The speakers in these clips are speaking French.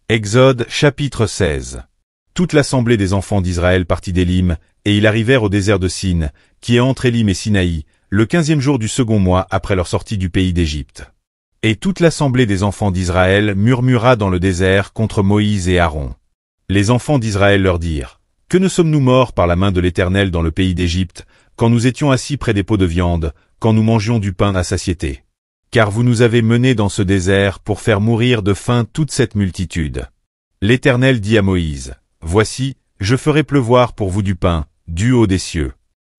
Exode chapitre 16. Toute l'assemblée des enfants d'Israël partit d'Élim, et ils arrivèrent au désert de Sin, qui est entre Élim et Sinaï, le 15e jour du second mois après leur sortie du pays d'Égypte. Et toute l'assemblée des enfants d'Israël murmura dans le désert contre Moïse et Aaron. Les enfants d'Israël leur dirent: Que ne sommes-nous morts par la main de l'Éternel dans le pays d'Égypte, quand nous étions assis près des pots de viande, quand nous mangions du pain à satiété? Car vous nous avez menés dans ce désert pour faire mourir de faim toute cette multitude. L'Éternel dit à Moïse: Voici, je ferai pleuvoir pour vous du pain, du haut des cieux.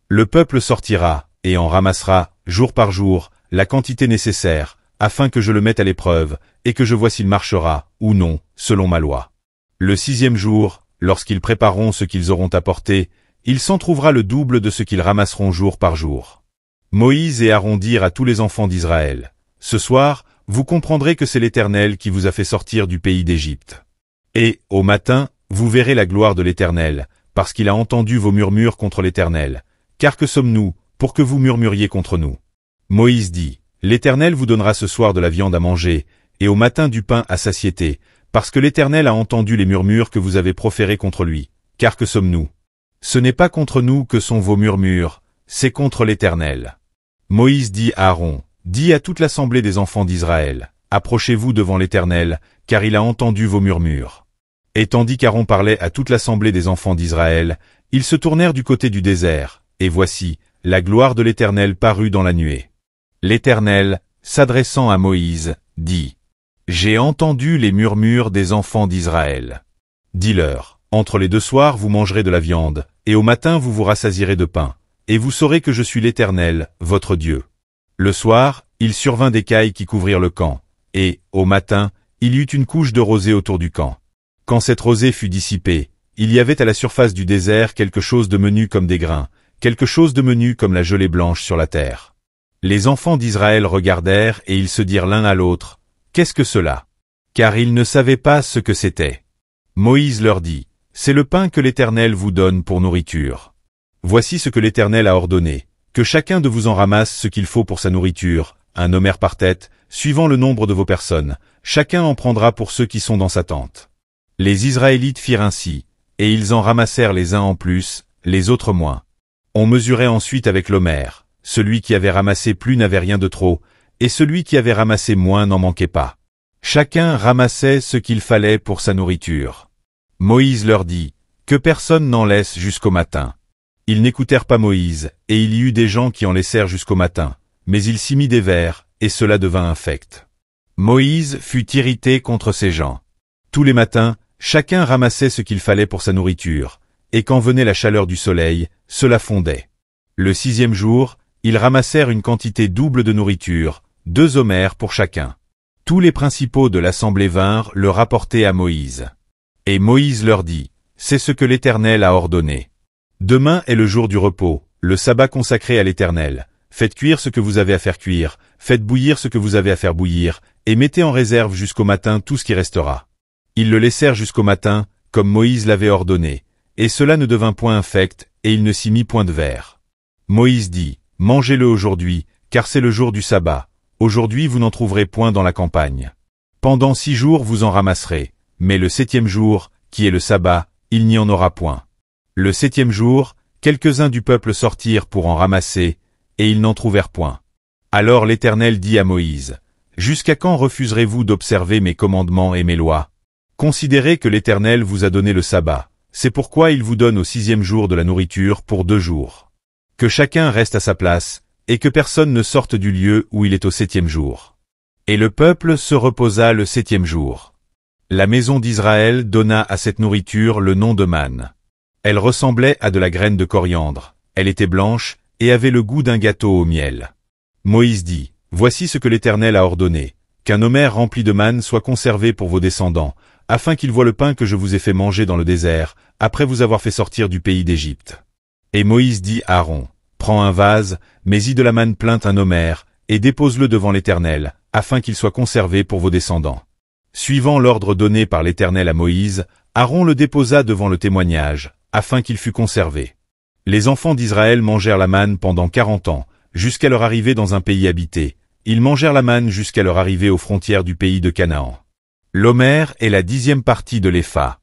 Le peuple sortira, et en ramassera, jour par jour, la quantité nécessaire, afin que je le mette à l'épreuve, et que je vois s'il marchera, ou non, selon ma loi. Le 6e jour, lorsqu'ils prépareront ce qu'ils auront apporté, il s'en trouvera le double de ce qu'ils ramasseront jour par jour. Moïse et Aaron dirent à tous les enfants d'Israël: Ce soir, vous comprendrez que c'est l'Éternel qui vous a fait sortir du pays d'Égypte. Et, au matin, vous verrez la gloire de l'Éternel, parce qu'il a entendu vos murmures contre l'Éternel. Car que sommes-nous, pour que vous murmuriez contre nous? Moïse dit: L'Éternel vous donnera ce soir de la viande à manger, et au matin du pain à satiété, parce que l'Éternel a entendu les murmures que vous avez proférés contre lui. Car que sommes-nous? Ce n'est pas contre nous que sont vos murmures, c'est contre l'Éternel. Moïse dit à Aaron: Dis à toute l'assemblée des enfants d'Israël: Approchez-vous devant l'Éternel, car il a entendu vos murmures. Et tandis qu'Aaron parlait à toute l'assemblée des enfants d'Israël, ils se tournèrent du côté du désert, et voici, la gloire de l'Éternel parut dans la nuée. L'Éternel, s'adressant à Moïse, dit: J'ai entendu les murmures des enfants d'Israël. Dis-leur: Entre les deux soirs vous mangerez de la viande, et au matin vous vous rassasierez de pain, et vous saurez que je suis l'Éternel, votre Dieu. Le soir, il survint des cailles qui couvrirent le camp, et, au matin, il y eut une couche de rosée autour du camp. Quand cette rosée fut dissipée, il y avait à la surface du désert quelque chose de menu comme des grains, quelque chose de menu comme la gelée blanche sur la terre. Les enfants d'Israël regardèrent et ils se dirent l'un à l'autre: Qu'est-ce que cela? Car ils ne savaient pas ce que c'était. Moïse leur dit: C'est le pain que l'Éternel vous donne pour nourriture. Voici ce que l'Éternel a ordonné: que chacun de vous en ramasse ce qu'il faut pour sa nourriture, un homère par tête, suivant le nombre de vos personnes. Chacun en prendra pour ceux qui sont dans sa tente. Les Israélites firent ainsi, et ils en ramassèrent les uns en plus, les autres moins. On mesurait ensuite avec l'homère. Celui qui avait ramassé plus n'avait rien de trop, et celui qui avait ramassé moins n'en manquait pas. Chacun ramassait ce qu'il fallait pour sa nourriture. Moïse leur dit: Que personne n'en laisse jusqu'au matin. Ils n'écoutèrent pas Moïse, et il y eut des gens qui en laissèrent jusqu'au matin, mais il s'y mit des vers, et cela devint infect. Moïse fut irrité contre ces gens. Tous les matins, chacun ramassait ce qu'il fallait pour sa nourriture, et quand venait la chaleur du soleil, cela fondait. Le 6e jour, ils ramassèrent une quantité double de nourriture, 2 homères pour chacun. Tous les principaux de l'assemblée vinrent le rapporter à Moïse. Et Moïse leur dit: C'est ce que l'Éternel a ordonné. Demain est le jour du repos, le sabbat consacré à l'Éternel. Faites cuire ce que vous avez à faire cuire, faites bouillir ce que vous avez à faire bouillir, et mettez en réserve jusqu'au matin tout ce qui restera. Ils le laissèrent jusqu'au matin, comme Moïse l'avait ordonné, et cela ne devint point infect, et il ne s'y mit point de vers. Moïse dit: Mangez-le aujourd'hui, car c'est le jour du sabbat. Aujourd'hui vous n'en trouverez point dans la campagne. Pendant 6 jours vous en ramasserez, mais le 7e jour, qui est le sabbat, il n'y en aura point. Le 7e jour, quelques-uns du peuple sortirent pour en ramasser, et ils n'en trouvèrent point. Alors l'Éternel dit à Moïse: Jusqu'à quand refuserez-vous d'observer mes commandements et mes lois? Considérez que l'Éternel vous a donné le sabbat, c'est pourquoi il vous donne au 6e jour de la nourriture pour 2 jours. Que chacun reste à sa place, et que personne ne sorte du lieu où il est au 7e jour. Et le peuple se reposa le 7e jour. La maison d'Israël donna à cette nourriture le nom de manne. Elle ressemblait à de la graine de coriandre, elle était blanche, et avait le goût d'un gâteau au miel. Moïse dit: Voici ce que l'Éternel a ordonné, qu'un homère rempli de manne soit conservé pour vos descendants, afin qu'ils voient le pain que je vous ai fait manger dans le désert, après vous avoir fait sortir du pays d'Égypte. Et Moïse dit à Aaron: Prends un vase, mets-y de la manne pleinte un homère, et dépose-le devant l'Éternel, afin qu'il soit conservé pour vos descendants. Suivant l'ordre donné par l'Éternel à Moïse, Aaron le déposa devant le témoignage, afin qu'il fût conservé. Les enfants d'Israël mangèrent la manne pendant 40 ans, jusqu'à leur arrivée dans un pays habité. Ils mangèrent la manne jusqu'à leur arrivée aux frontières du pays de Canaan. L'homère est la 10e partie de l'épha.